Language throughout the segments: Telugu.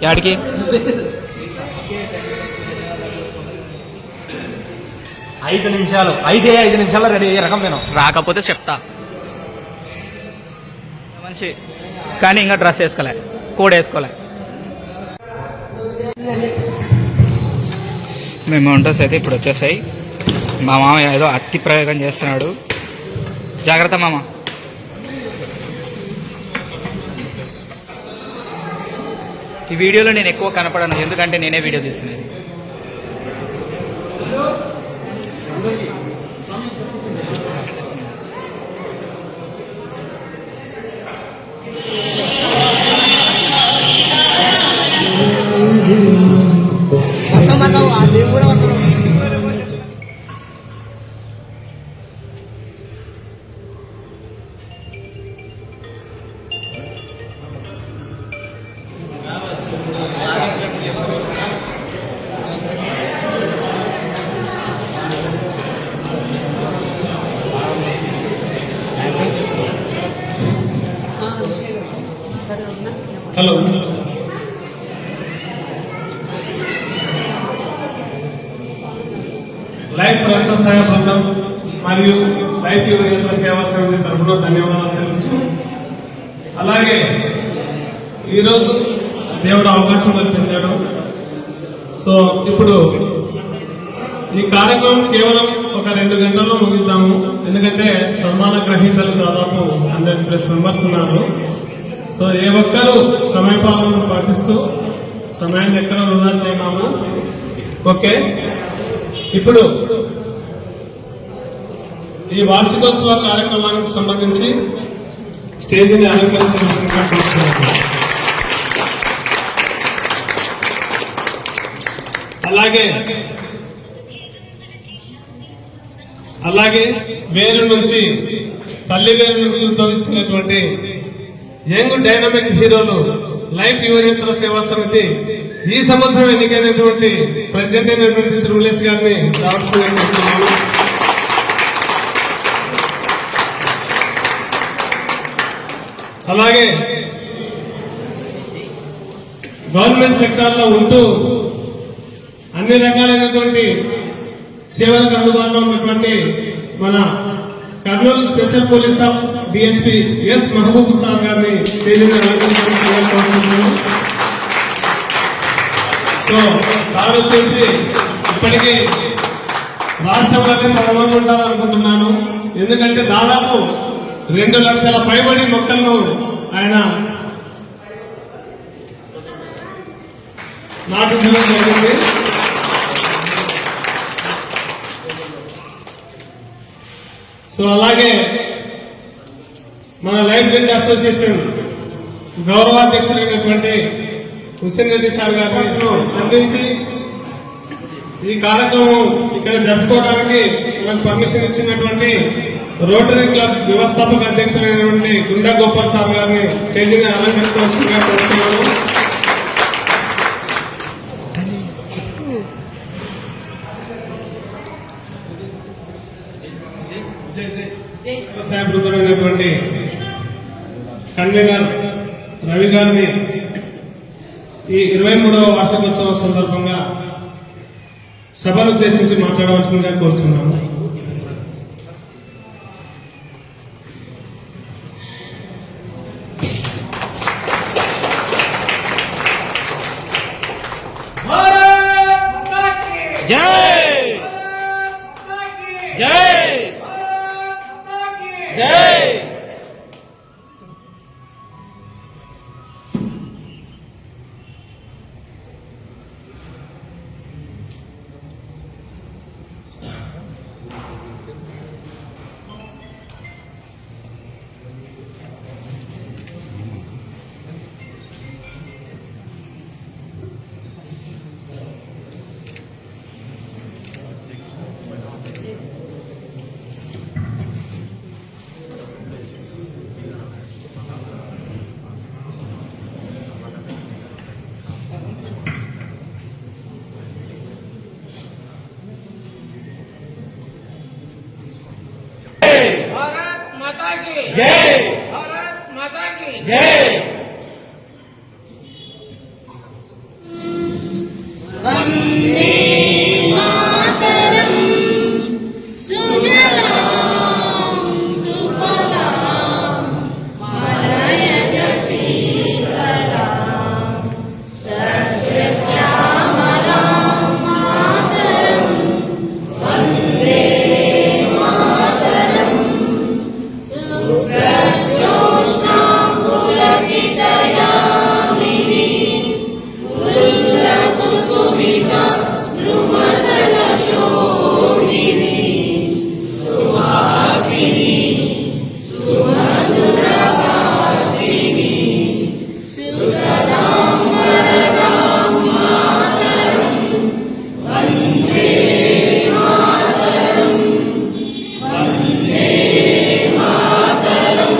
యాడికి? 5 నిమిషాలు 5 నిమిషాల్లో రెడీ అయ్యే రకం నేను. రాకపోతే చెప్తా. మనిషి కానీ ఇంకా డ్రెస్ వేసుకోలే, కోడ్ వేసుకోలే. మేము వంటోస్ అయితే ఇప్పుడు వచ్చేసాయి. మా మామ ఏదో అతి ప్రయోగం చేస్తున్నాడు. జాగ్రత్త మామ. ఈ వీడియోలో నేను ఎక్కువ కనపడను, ఎందుకంటే నేనే వీడియో తీస్తున్నది. హలో, లైఫ్ రక్త సహాయ బృందం మరియు లైఫ్ యువత సేవా సమితి తరఫున ధన్యవాదాలు తెలుపుతూ, అలాగే ఈరోజు దేవుడు అవకాశం కల్పించాడు. సో ఇప్పుడు ఈ కార్యక్రమం కేవలం ఒక 2 గంటల్లో ముగిద్దాము. ఎందుకంటే సన్మాన గ్రహీతలు దాదాపు 100+ మెంబర్స్ ఉన్నారు. సో ఏ ఒక్కరూ సమయపాలన పాటిస్తూ సమయాన్ని ఎక్కడ వృధా చేయమాము. ఓకే, ఇప్పుడు ఈ వార్షికోత్సవ కార్యక్రమానికి సంబంధించి స్టేజీని అలంకరించవలసిందిగా కోరుతున్నాను. అలాగే వేరు నుంచి తల్లి వేరు నుంచి ఉద్భవించినటువంటి యంగ్ డైనమిక్ హీరోలు లైఫ్ యువనేతర సేవా సమితి ఈ సంవత్సరం ఎన్నికైనటువంటి ప్రెసిడెంట్ అయినటువంటి తిరుమలేశ్ గారిని రావాల్సిందిగా. అలాగే గవర్నమెంట్ సెక్టార్లో ఉంటూ అన్ని రకాలైనటువంటి సేవలకు అందుబాటులో ఉన్నటువంటి మన Kurnool special police of DSP S Mahaboob sir గారిని సో సార్ వచ్చేసి ఇప్పటికీ రాష్ట్రంలోనే ప్రథమంగా ఉండాలనుకుంటున్నాను. ఎందుకంటే దాదాపు 2 లక్షల పైబడి మొక్కలను ఆయన నాటించడం జరిగింది. సో అలాగే మన లైఫ్ గైడ్ అసోసియేషన్ గౌరవాధ్యక్షులైనటువంటి హుస్సేన్ రెడ్డి సార్ గారిని అందించి ఈ కార్యక్రమం ఇక్కడ జరుపుకోవడానికి మనకు పర్మిషన్ ఇచ్చినటువంటి రోటరీ క్లబ్ వ్యవస్థాపక అధ్యక్షులైనటువంటి గుండా గోపాల్ సార్ గారిని స్టేజీని అలంకరించవలసిందిగా కోరుతున్నాను. వ్యవసాయ బృందమైనటువంటి కన్వీనర్ రవి గారిని ఈ 23వ వార్షికోత్సవం సందర్భంగా సభను ఉద్దేశించి మాట్లాడవలసిందిగా కోరుతున్నాము. జై జై జై. जय भारत माता की जय. వందే మాతరం సుజలాం సుఫలాం మలయజ శీతలాం సస్యశ్యామలాం మాతరం వందే మాతరం సుప్రజోష్ణాం పులకితయామిని ఉల్లకుసుమిత సృమదల శోభిని సుహాసిని సుమధురభాషిని సుగదాం వరదాం మాతరం వందే మాతరం వందే మాతరం.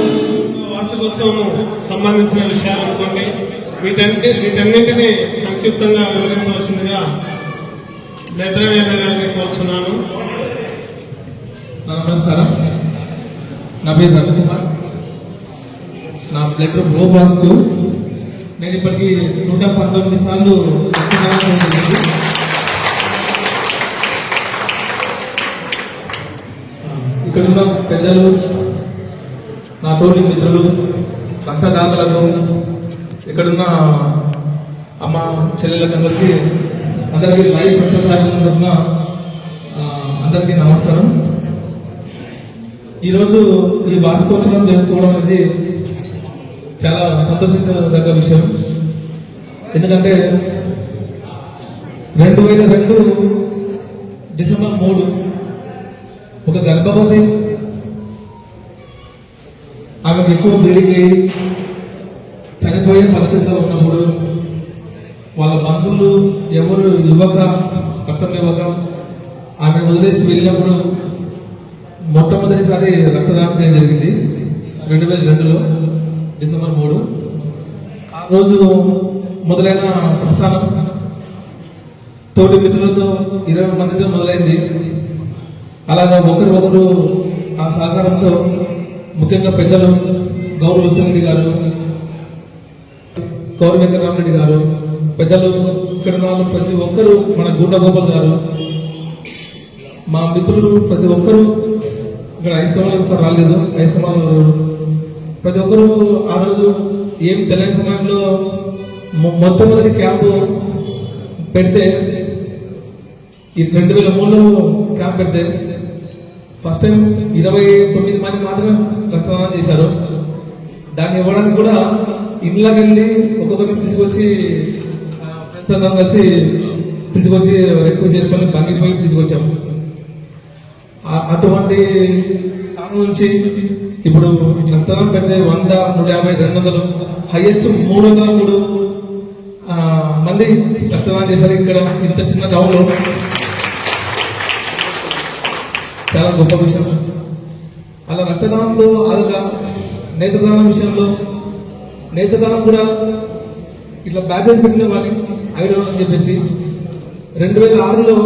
వార్షికోత్సవం సంబంధించిన విషయాలు అనుకోండి, వీటన్నింటినీ సంక్షిప్తంగా వివరించవలసిందిగా లెటరవేద గారిని కోరుచున్నాను. నమస్కారం, నా పేరు రవికుమార్. నా బ్లడ్ గ్రూప్ O పాజిటివ్. నేను ఇప్పటికీ 119 సార్లు రక్తదానం చేయడం జరిగింది. ఇక్కడున్న పెద్దలు, నా తోటి మిత్రులు, రక్తదాతలకు, ఇక్కడున్న అమ్మ చెల్లెలకు అందరికీ లైవ్ ప్రసాదం తరఫున అందరికీ నమస్కారం. ఈరోజు ఈ వార్షికోత్సవం జరుపుకోవడం అనేది చాలా సంతోషించదగ్గ విషయం. ఎందుకంటే 2002 డిసెంబర్ 3 ఒక గర్భవతి ఆమెకు ఎక్కువ బ్లీడింగ్ అయ్యి చనిపోయే పరిస్థితిలో ఉన్నప్పుడు వాళ్ళ బంధువులు ఎవరు రక్తం ఇవ్వక ఆమె వదిలేసి వెళ్ళినప్పుడు మొట్టమొదటిసారి రక్తదానం చేయడం జరిగింది 2002లో డిసెంబర్ 3. ఆ రోజు మొదలైన ప్రస్థానం తోటి మిత్రులతో 20 మందితో మొదలైంది. అలాగా ఒకరు ఆ సహకారంతో ముఖ్యంగా పెద్దలు గౌరవ హుస్సేన్ గారు, గౌరవ వెంకటరామరెడ్డి గారు, పెద్దలు ఇక్కడ ఉన్న ప్రతి ఒక్కరు, మన గుండా గోపాల్ గారు, మా మిత్రులు ప్రతి ఒక్కరు, ఇక్కడ ఐస్కమాల్ సార్ రాలేదు, ఐస్కమాల్ ప్రతి ఒక్కరు ఆ రోజు ఏం తెలియని సమయంలో మొట్టమొదటి క్యాంపు పెడితే, ఈ 2003లో క్యాంప్ పెడితే ఫస్ట్ టైం 29 మంది మాత్రమే రక్తదానం చేశారు. దాన్ని ఇవ్వడానికి కూడా ఇంట్లోకి వెళ్ళి ఒక్కొక్కరిని తీసుకొచ్చి ఫ్రెండ్స్ అందరం కలిసి తీసుకొచ్చి రిక్వెస్ట్ చేసుకొని బంగిపోయి తీసుకొచ్చాము. అటువంటి స్థానం నుంచి ఇప్పుడు రక్తదానం పెడితే 100, 150, 200, హైయెస్ట్ 303 మంది రక్తదానం చేశారు ఇక్కడ ఇంత చిన్న టౌన్లో. చాలా గొప్ప విషయం. అలా రక్తదానంలో అదొక నేత్రదానం విషయంలో, నేత్రదానం కూడా ఇట్లా బ్యాచెస్ పెట్టిన వాడిని ఐడల్ అని చెప్పేసి 2006లో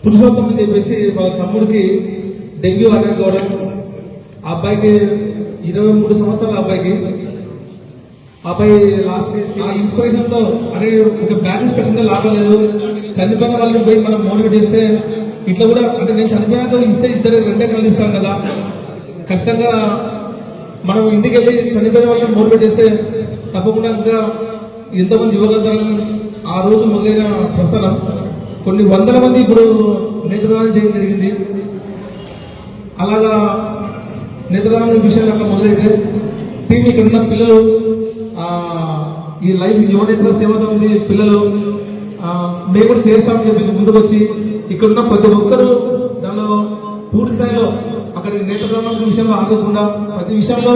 పురుషోత్తం అని చెప్పేసి వాళ్ళ తమ్ముడికి డెంగ్యూ అటాక్ అవ్వడం, ఆ అబ్బాయికి 23 సంవత్సరాల అబ్బాయికి, అబ్బాయి లాస్ట్ ఆ ఇన్స్పిరేషన్ తో అరే ఒక బ్యాచెస్ పెట్టిన లాభం లేదు, చనిపోయిన వాళ్ళని పోయి మనం మోటివేట్ చేస్తే ఇట్లా కూడా, అంటే నేను చనిపోయినాక ఇస్తే ఇద్దరు 2 కళ్ళు ఇస్తాను కదా, ఖచ్చితంగా మనం ఇంటికి వెళ్ళి చనిపోయిన వాళ్ళని మోటివేట్ చేస్తే తప్పకుండా ఇంకా ఎంతోమంది యువగతాలను ఆ రోజు మొదలైన ప్రస్థానం కొన్ని 100 మంది ఇప్పుడు నేత్రదానం చేయడం జరిగింది. అలాగా నేత్రదానం విషయాలు అట్లా మొదలైతే టీం ఇక్కడ ఉన్న పిల్లలు, ఈ లైఫ్ యువనేత్ర సేవా సమితి పిల్లలు మేము కూడా చేస్తామని చెప్పి ముందుకు వచ్చి ఇక్కడున్న ప్రతి ఒక్కరూ దానిలో పూర్తి స్థాయిలో అక్కడ నేత్రదానం విషయంలో ఆగకుండా ప్రతి విషయంలో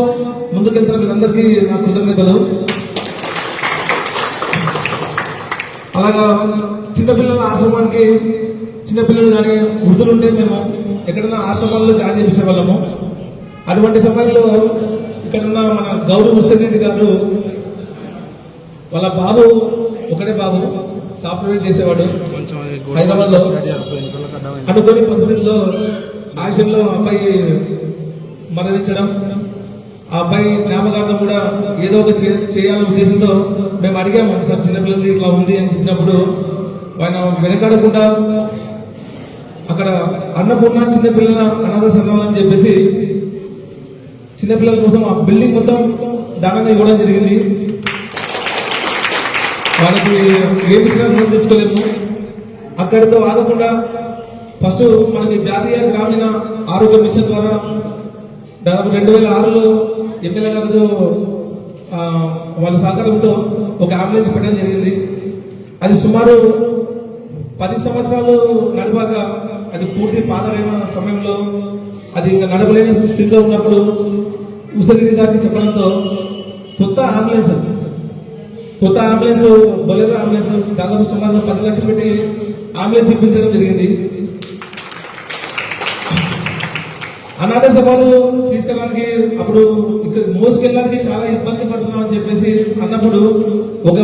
ముందుకెళ్తున్న వీళ్ళందరికీ నా కృతజ్ఞతలు. అలాగా చిన్నపిల్లల ఆశ్రమానికి, చిన్నపిల్లలు కానీ వృద్ధులు ఉంటే మేము ఎక్కడైనా ఆశ్రమాల్లో జాయిన్ చేయించే వాళ్ళము. అటువంటి సమయంలో ఇక్కడున్న మన గౌరవ హుస్సేన్ రెడ్డి గారు వాళ్ళ బాబు, ఒకటే బాబు సాఫ్ట్వేర్ చేసేవాడు హైదరాబాద్ లో. అనుకోని పరిస్థితుల్లో యాక్సిడెంట్లో అబ్బాయి మరణించడం, ఆ అబ్బాయి జ్ఞాపకార్థం కూడా ఏదో ఒక చేయాలనే ఉద్దేశంతో మేము అడిగాము, సార్ చిన్నపిల్లలది ఇట్లా ఉంది అని చెప్పినప్పుడు ఆయన వెనకాడకుండా అక్కడ అన్నపూర్ణ చిన్నపిల్లల అనాథ సంఘం అని చెప్పేసి చిన్నపిల్లల కోసం ఆ బిల్డింగ్ మొత్తం దానంగా ఇవ్వడం జరిగింది. వాళ్ళకి ఏ విషయాలు తెచ్చుకోలేము. అక్కడితో ఆగకుండా ఫస్ట్ మనకి జాతీయ గ్రామీణ ఆరోగ్య మిషన్ ద్వారా దాదాపు 2006లో ఎమ్మెల్యే గారితో వాళ్ళ సహకారంతో ఒక అంబులెన్స్ పెట్టడం జరిగింది. అది సుమారు 10 సంవత్సరాలు నడిపాక అది పూర్తి పాతరైన సమయంలో అది ఇంకా నడపలేని స్థితిలో ఉన్నప్పుడు ఉసరి గారికి చెప్పడంతో కొత్త అంబులెన్స్ బొలెరో అంబులెన్స్ దాదాపు సుమారు 10 లక్షలు పెట్టి అంబులెన్స్ ఇప్పించడం జరిగింది. అనాథ సభలు తీసుకెళ్ళడానికి అప్పుడు ఇక్కడ మోసుకెళ్ళడానికి చాలా ఇబ్బంది పడుతున్నాం అని చెప్పేసి అన్నప్పుడు ఒక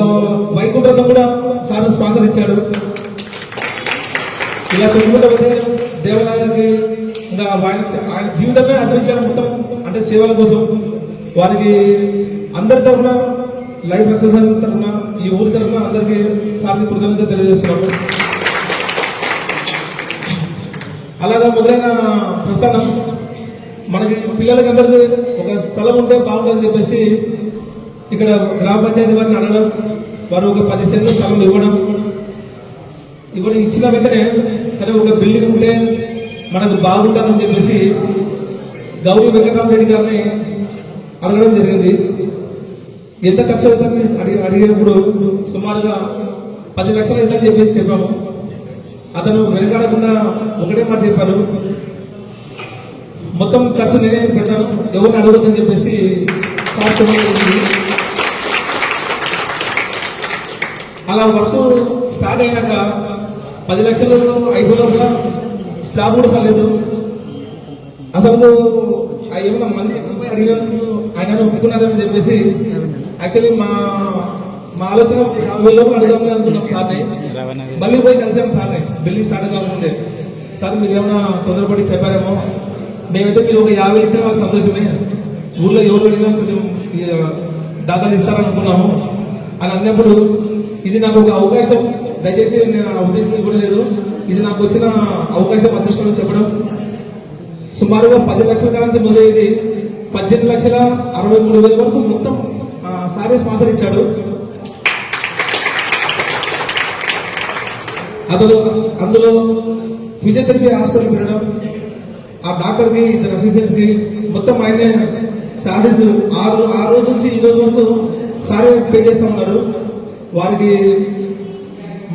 వైకుంఠం కూడా సార్ స్పాన్సర్ ఇచ్చాడు. ఇలా పెట్టుకుంటే పోతే దేవాలయానికి ఇంకా ఆయన జీవితమే అందించాడు మొత్తం, అంటే సేవల కోసం. వారికి అందరి తరఫున లైఫ్ ఎక్సర్సైజ్ తరఫున ఈ ఊరి తరఫున అందరికీ సార్కి కృతజ్ఞత తెలియజేస్తున్నాము. అలాగా మొదలైన ప్రస్థానం మనకి పిల్లలకి అందరికీ ఒక స్థలం ఉంటే బాగుంటుందని చెప్పేసి ఇక్కడ గ్రామ పంచాయతీ వారిని అడగడం, వారు ఒక 10 సెంట్ల స్థలం ఇవ్వడం ఇచ్చిన వెంటనే సరే ఒక బిల్డింగ్ ఉంటే మనకు బాగుంటుందని చెప్పేసి గౌరీ వెంకటరామరెడ్డి గారిని అడగడం జరిగింది. ఎంత ఖర్చు అవుతుంది అడిగినప్పుడు సుమారుగా 10 లక్షలు ఎంత చెప్పేసి చెప్పాము. అతను వెనకాడకుండా ఒకటే మాట చెప్పారు, మొత్తం ఖర్చు నేనే పెట్టాను, ఎవరిని అడగొద్దని చెప్పేసి అలా వర్క్ స్టార్ట్ అయ్యాక 10 లక్షలు అయిపోయినా స్లాబ్ కూడా పర్లేదు. అసలు ఏమైనా మంది అడిగినందుకు ఆయన ఒప్పుకున్నారని చెప్పేసి యాక్చువల్లీ మా ఆలోచన 50 లోపల అడుగుదామని అనుకున్నాం సార్ని. మళ్ళీ పోయి కలిసాం సార్ని బిల్డింగ్ స్టార్ట్ కాకముందే. సార్ మీరు ఏమైనా తొందరపడి చెప్పారేమో, మేమైతే మీరు ఒక 50 ఇచ్చినా మాకు సంతోషమే, ఊళ్ళో ఎవరు అడిగినా కొంచెం దాదాలు ఇస్తారనుకున్నాము అని అన్నప్పుడు ఇది నాకు ఒక అవకాశం, దయచేసి నేను ఆ ఉద్దేశం కూడా లేదు, ఇది నాకు వచ్చిన అవకాశం అదృష్టం చెప్పడం. సుమారుగా 10 లక్షల కాలం మొదలయ్యేది 18,63,000 వరకు మొత్తం సారే స్పాన్సర్ ఇచ్చాడు. అందులో ఫిజియోథెరపీ హాస్పిటల్ పెట్టడం, ఆ డాక్టర్ కి 2 అసిస్టెంట్స్ కి మొత్తం ఆయనే శాలరీస్ ఆ రోజు నుంచి ఈ రోజు వరకు సారే పే చేస్తూ ఉన్నారు. వారికి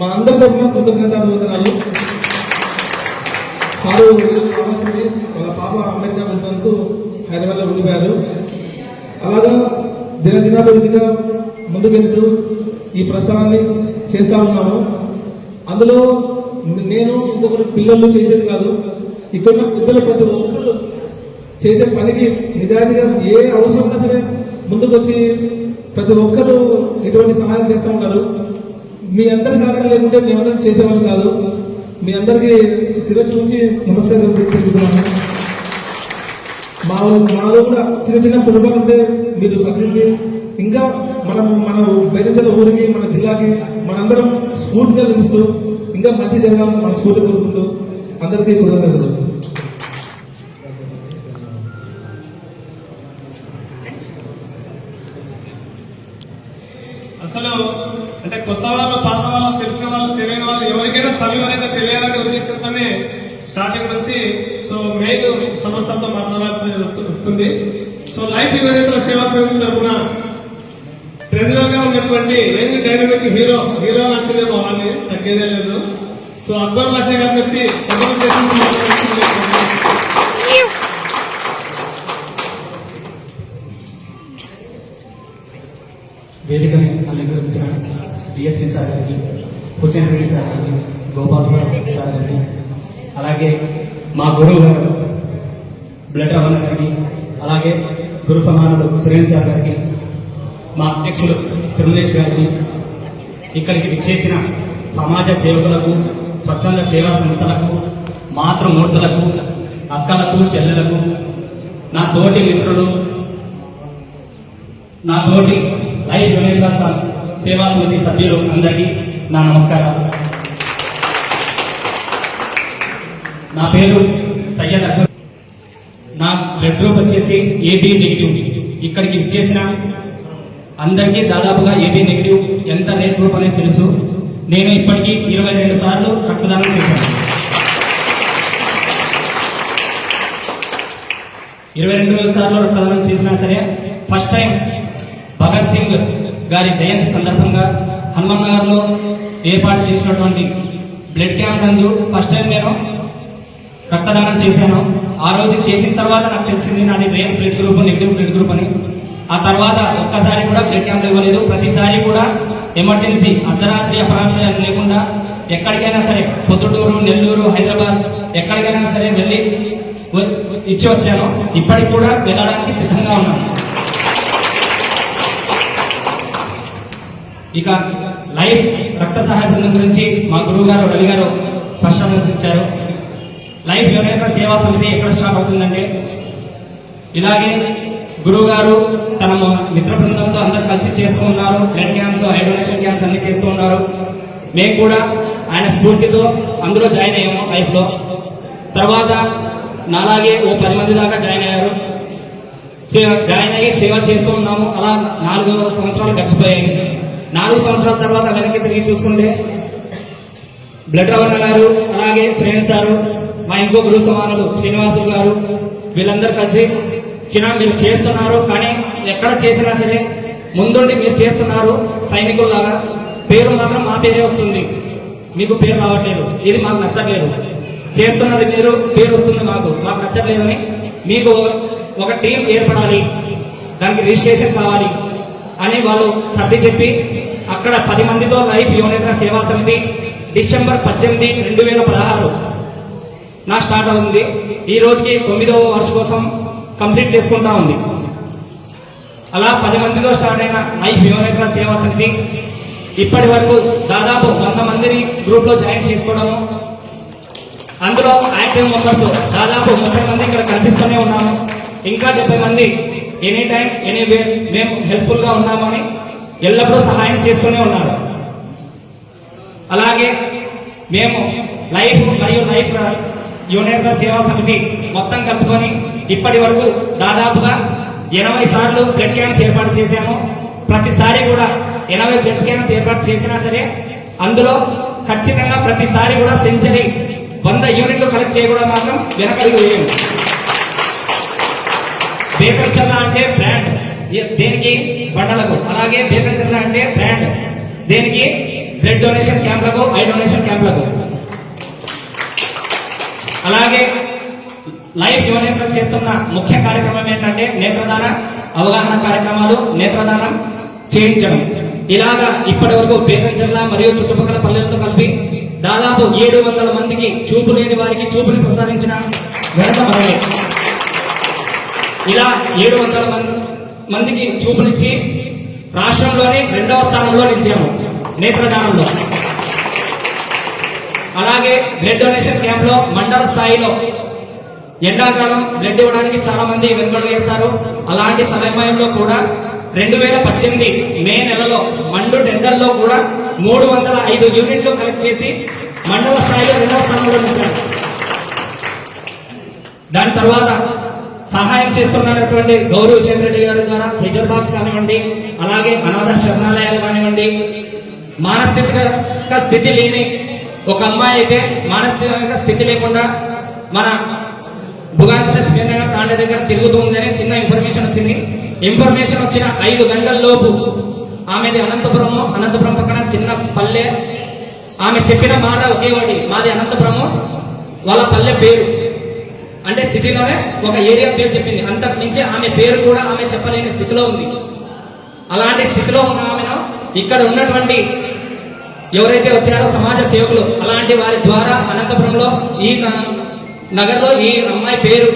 మా అందరి తరఫున కృతజ్ఞతాలు. సారు కావాల్సింది వాళ్ళ పాప అమెరికా వెళ్తున్నందుకు హైదరాబాద్లో ఉండిపోయారు. అలాగా దినదినాభివృద్ధిగా ముందుకెళ్తూ ఈ ప్రస్థానాన్ని చేస్తా ఉన్నాము. అందులో నేను ఇంకొకరు పిల్లలు చేసేది కాదు, ఇక్కడ పెద్దలు ప్రతి ఒక్కరు చేసే పనికి నిజాయితీగా ఏ అవసరం ఉన్నా సరే ముందుకు వచ్చి ప్రతి ఒక్కరు ఇటువంటి సహాయం చేస్తూ ఉంటారు. మీ అందరి సహకారం లేకుంటే మేమందరం చేసేవాళ్ళు కాదు. మీ అందరికీ శిరస్సు నుంచి నమస్కారం తెలుపుతున్నాను. మాలో కూడా చిన్న పొరపాటు ఉంటే మీరు సరిదిద్ది ఇంకా మన బయట ఊరికి, మన జిల్లాకి మనందరం స్ఫూర్తిగా నిలుస్తూ ఇంకా మంచి జరగాలని మన స్ఫూర్తి కోరుకుంటూ అందరికీ కృతజ్ఞతలు. అసలు అంటే కొత్త వాళ్ళు, పాత వాళ్ళు, తెలిసిన వాళ్ళు, తెలియని వాళ్ళు ఎవరికైనా సమయం అనేది తెలియాలనే ఉద్దేశంతోనే స్టార్టింగ్ నుంచి సో మెయిన్ సంస్థలతో మాట్లాడాల్సి వస్తుంది. సో లైఫ్ యువనేతల సేవా సమితి తరఫున ట్రెజరర్ గా ఉన్నటువంటి యంగ్ డైనమిక్ హీరో నచ్చలేమో వాళ్ళని తగ్గేదే లేదు. సో అక్బర్ బాషా గారిని వచ్చి సభలు చేసి వేదికని అలంకరించిన డిఎస్పీ సార్ గారికి, హుసేన్ రెడ్డి సార్ గారికి, గోపాల్ సార్ గారికి, అలాగే మా గురువు గారు బ్లడ్ రమణ గారికి, అలాగే గురు సమానుడు సురేన్ సార్ గారికి, మా అధ్యక్షులు తిరుమలేష్ గారికి, ఇక్కడికి విచ్చేసిన సమాజ సేవకులకు, స్వచ్ఛంద సేవా సంస్థలకు, మాతృమూర్తులకు, అక్కలకు, చెల్లెలకు, నా తోటి మిత్రులు, నా తోటి లైఫ్ యువనేతల సేవా సమితి సభ్యులు అందరికీ నా నమస్కారాలు. నా పేరు సయ్యద్ అక్బర్. నా బ్లడ్ గ్రూప్ వచ్చేసి AB నెగిటివ్. ఇక్కడికి ఇచ్చేసిన అందరికీ దాదాపుగా AB నెగిటివ్ ఎంత రేట్ గ్రూప్ అనేది తెలుసు. నేను ఇప్పటికీ 22 సార్లు రక్తదానం చేశాను. 22 సార్లు రక్తదానం చేసినా సరే ఫస్ట్ టైం భగత్ సింగ్ గారి జయంతి సందర్భంగా హనుమాన్ నగర్లో ఏర్పాటు చేసినటువంటి బ్లడ్ క్యాంప్ నందు ఫస్ట్ టైం నేను రక్తదానం చేశాను. ఆ రోజు చేసిన తర్వాత నాకు తెలిసింది నాది rare blood group, negative blood group అని. ఆ తర్వాత ఒక్కసారి కూడా బ్లడ్ క్యాంప్ ఇవ్వలేదు. ప్రతిసారి కూడా ఎమర్జెన్సీ అర్ధరాత్రి అపరాత్రి లేకుండా ఎక్కడికైనా సరే పొద్దుటూరు, నెల్లూరు, హైదరాబాద్ ఎక్కడికైనా సరే వెళ్ళి ఇచ్చి వచ్చాను. ఇప్పటికి కూడా వెళ్ళడానికి సిద్ధంగా ఉన్నాను. ఇక లైఫ్ రక్త సహాయ బృందం గురించి మా గురువు గారు రవి గారు స్పష్టంగా ఇచ్చారు. లైఫ్ యువనేత్ర సేవా సమితి ఎక్కడ స్టార్ట్ అవుతుందంటే, ఇలాగే గురువు గారు తన మిత్ర బృందంతో అందరు కలిసి చేస్తూ ఉన్నారు. Blood camps, eye donation camps అన్ని చేస్తూ ఉన్నారు. మేము కూడా ఆయన స్ఫూర్తితో అందులో జాయిన్ అయ్యాము లైఫ్ లో. తర్వాత నాలాగే ఓ 10 మంది దాకా జాయిన్ అయ్యారు. జాయిన్ అయ్యి సేవ చేస్తూ ఉన్నాము. అలా 4 సంవత్సరాలు గడిచిపోయాయి. 4 సంవత్సరాల తర్వాత వెనక్కి తిరిగి చూసుకుంటే బ్లడ్ రవణ గారు, అలాగే శ్రేయస్ సారు, మా ఇంకో గురు సమానులు శ్రీనివాసులు గారు, వీళ్ళందరూ కలిసి మీరు చేస్తున్నారు, కానీ ఎక్కడ చేసినా సరే ముందుండి మీరు చేస్తున్నారు సైనికుల్లాగా, పేరు మాత్రం మా పేరే వస్తుంది, మీకు పేరు రావట్లేదు, ఇది మాకు నచ్చట్లేదు. చేస్తున్నది మీరు, పేరు వస్తుంది మాకు నచ్చట్లేదని మీకు ఒక టీం ఏర్పడాలి, దానికి రిజిస్ట్రేషన్ కావాలి అని వాళ్ళు సర్ది చెప్పి అక్కడ 10 మందితో లైఫ్ యువనేత్ర సేవా సమితి డిసెంబర్ 18, 2016 నా స్టార్ట్ అవుతుంది. ఈ రోజుకి 9వ వార్షికోత్సవం కంప్లీట్ చేసుకుంటా ఉంది. అలా 10 మందితో స్టార్ట్ అయిన లైఫ్ యువనేత్ర సేవా సమితి ఇప్పటి వరకు దాదాపు 100 మందిని గ్రూప్ లో జాయిన్ చేసుకోవడము, అందులో యాక్టివ్ మెంబర్స్ దాదాపు 30 మంది ఇక్కడ కనిపిస్తూనే ఉన్నాము. ఇంకా 70 మంది ఎనీ టైం ఎనీవేర్ మేము హెల్ప్ఫుల్ గా ఉన్నామని ఎల్లప్పుడూ సహాయం చేస్తూనే ఉన్నారు. అలాగే మేము లైఫ్ మరియు లైఫ్ యువనేత్ర సేవా సమితి మొత్తం కలుపుకొని ఇప్పటి వరకు దాదాపుగా 80 సార్లు బ్లడ్ క్యాంప్స్ ఏర్పాటు చేశాము. ప్రతిసారి కూడా 80 బ్లడ్ క్యాంప్స్ ఏర్పాటు చేసినా సరే అందులో ఖచ్చితంగా ప్రతిసారి కూడా సెంచరీ 100 యూనిట్లు కలెక్ట్ చేయడం మాత్రం వెనకడుగు వేయం. బేకల్చర్ల అంటే బ్రాండ్, దేనికి బండలకు, అలాగే బేకల్చర్ల అంటే బ్రాండ్ దేనికి బ్లడ్ డొనేషన్ క్యాంప్లకు, ఐ డొనేషన్ క్యాంప్లకు. అలాగే లైఫ్ యువనేత్ర చేస్తున్న ముఖ్య కార్యక్రమం ఏంటంటే నేత్రదాన అవగాహన కార్యక్రమాలు, నేత్రదానం చేయించడం. ఇలాగా ఇప్పటి వరకు బేకల్చర్ల మరియు చుట్టుపక్కల పల్లెలతో కలిపి దాదాపు 700 మందికి చూపు లేని వారికి చూపుని ప్రసాదించిన ఘనత మనమే. ఇలా 700 మందికి చూపునిచ్చి రాష్ట్రంలోనే 2వ స్థానంలో నిలిచాము నేత్రదానంలో. అలాగే బ్లడ్ డొనేషన్ క్యాంప్ లో మండల స్థాయిలో ఎండాకాలం బ్లడ్ ఇవ్వడానికి చాలా మంది వెనుకడుగు వేస్తారు. అలాంటి సమయంలో కూడా 2018 మే నెలలో మండు టెండర్లో కూడా 305 యూనిట్లు కలెక్ట్ చేసి మండల స్థాయిలో 2వ స్థానంలో నిలిచారు. దాని తర్వాత సహాయం చేస్తున్నటువంటి గౌరవ్ రెడ్డి గారి ద్వారా ఫ్రిజర్ బాక్స్ కానివ్వండి, అలాగే అనాథ శరణాలయాలు కానివ్వండి, మానసిక స్థితి లేని ఒక అమ్మాయి అయితే మానసిక స్థితి లేకుండా మన భుగానపల్లి స్పీకర్ తాండ దగ్గర తిరుగుతూ ఉందని చిన్న ఇన్ఫర్మేషన్ వచ్చింది. ఇన్ఫర్మేషన్ వచ్చిన 5 గంటల లోపు ఆమెది అనంతపురం పక్కన చిన్న పల్లె. ఆమె చెప్పిన మాట ఒకే ఒకటి, మాది అనంతపురము, వాళ్ళ పల్లె పేరు అంటే సిటీలోనే ఒక ఏరియా పేరు చెప్పింది. అంతకు మించి ఆమె పేరు కూడా ఆమె చెప్పలేని స్థితిలో ఉంది. అలాంటి స్థితిలో ఉన్న ఆమెను ఇక్కడ ఉన్నటువంటి ఎవరైతే వచ్చారో సమాజ సేవకులు, అలాంటి వారి ద్వారా అనంతపురంలో ఈ నగర్లో ఈ అమ్మాయి పేరు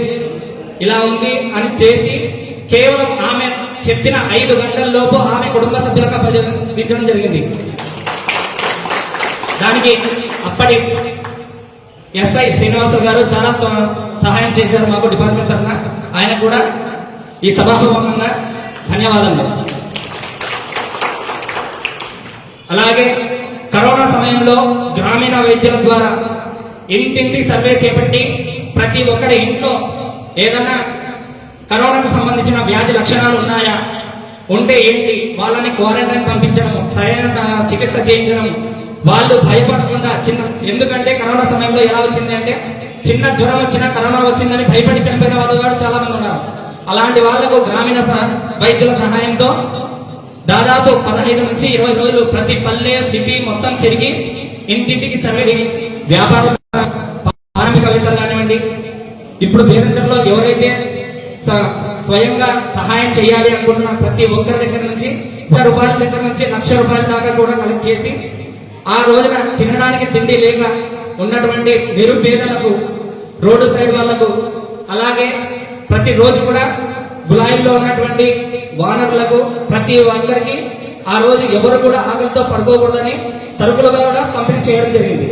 ఇలా ఉంది అని చేసి కేవలం ఆమె చెప్పిన 5 గంటల లోపు ఆమె కుటుంబ సభ్యులకు అప్పగించడం జరిగింది. దానికి అప్పటి ఎస్ఐ శ్రీనివాసరావు గారు చాలా సహాయం చేశారు మాకు డిపార్ట్మెంట్ తరఫున. ఆయన కూడా ఈ సభాపూర్వకంగా ధన్యవాదాలు. అలాగే కరోనా సమయంలో గ్రామీణ వైద్యుల ద్వారా ఇంటింటి సర్వే చేపట్టి ప్రతి ఒక్కరి ఇంట్లో ఏదన్నా కరోనాకు సంబంధించిన వ్యాధి లక్షణాలు ఉన్నాయా, ఉంటే ఏంటి, వాళ్ళని క్వారంటైన్ పంపించడం, సరైన చికిత్స చేయించడం, వాళ్ళు భయపడకుండా ఎందుకంటే కరోనా సమయంలో ఎలా వచ్చింది అంటే చిన్న జ్వరం వచ్చినా కరోనా వచ్చిందని భయపడి చనిపోయిన వాళ్ళు కూడా చాలా మంది ఉన్నారు. అలాంటి వాళ్లకు గ్రామీణ వైద్యుల సహాయంతో దాదాపు 15 నుంచి 20 రోజులు ప్రతి పల్లె సిటీ మొత్తం తిరిగి ఇంటింటికి సర్వే, వ్యాపార పారిశ్రామికవేత్తలు కానివ్వండి, ఇప్పుడు బేరంచర్లో ఎవరైతే స్వయంగా సహాయం చేయాలి అనుకుంటున్న ప్రతి ఒక్కరి దగ్గర నుంచి రూపాయల దగ్గర నుంచి ₹1,00,000 దాకా కూడా కలెక్ట్ చేసి ఆ రోజున తినడానికి తిండి లేక ఉన్నటువంటి నిరుపేదలకు, రోడ్డు సైడ్ వాళ్లకు, అలాగే ప్రతి రోజు కూడా గులాయిల్లో ఉన్నటువంటి వానరులకు ప్రతి ఒక్కరికి ఆ రోజు ఎవరు కూడా ఆకలితో పడుకోకూడదని సరుకులుగా కూడా పంపిణీ చేయడం జరిగింది.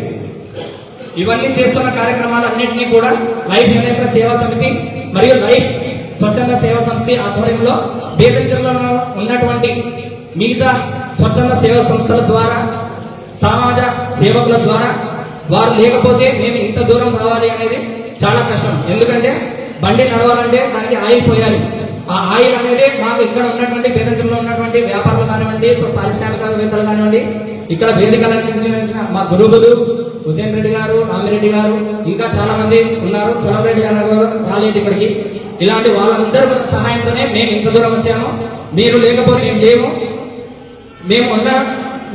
ఇవన్నీ చేస్తున్న కార్యక్రమాలన్నింటినీ కూడా లైఫ్ యునైటెడ్ సేవా సమితి మరియు లైఫ్ స్వచ్ఛంద సేవా సంస్థ ఆధ్వర్యంలో బేతంచెర్లో ఉన్నటువంటి మిగతా స్వచ్ఛంద సేవా సంస్థల ద్వారా, సమాజ సేవకుల ద్వారా వారు లేకపోతే మేము ఇంత దూరం రావాలి అనేది చాలా కష్టం. ఎందుకంటే బండి నడవాలంటే దానికి ఆయిల్ పోయాలి. ఆ ఆయిల్ అనేది మాకు ఇక్కడ ఉన్నటువంటి బేతంచెర్లో ఉన్నటువంటి వ్యాపారులు కానివ్వండి, పారిశ్రామికవేత్తలు కానివ్వండి, ఇక్కడ వేదికల నుంచి మా గురువులు హుసేన్ రెడ్డి గారు, రామిరెడ్డి గారు, ఇంకా చాలా మంది ఉన్నారు, చలవరెడ్డి గారు రాలేదు ఇక్కడికి. ఇలాంటి వాళ్ళందరూ సహాయంతోనే మేము ఇంత దూరం వచ్చాము. మీరు లేకపోతే మేము లేము. మేము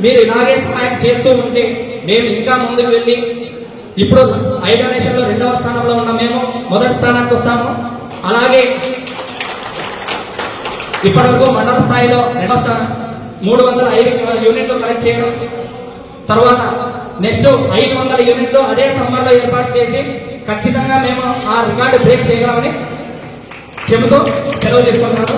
మీరు ఇలాగే సహాయం చేస్తూ ఉంటే మేము ఇంకా ముందుకు వెళ్ళి ఇప్పుడు 5వ నేషన్లో 2వ స్థానంలో ఉన్న మేము మొదటి స్థానానికి వస్తాము. అలాగే ఇప్పటివరకు మండల స్థాయిలో 2వ స్థానం 305 యూనిట్లు కలెక్ట్ చేయడం, తర్వాత నెక్స్ట్ 500 యూనిట్లు అదే సమ్మర్లో ఏర్పాటు చేసి ఖచ్చితంగా మేము ఆ రికార్డు బ్రేక్ చేయగలమని చెబుతూ సెలవు తీసుకుంటున్నాను.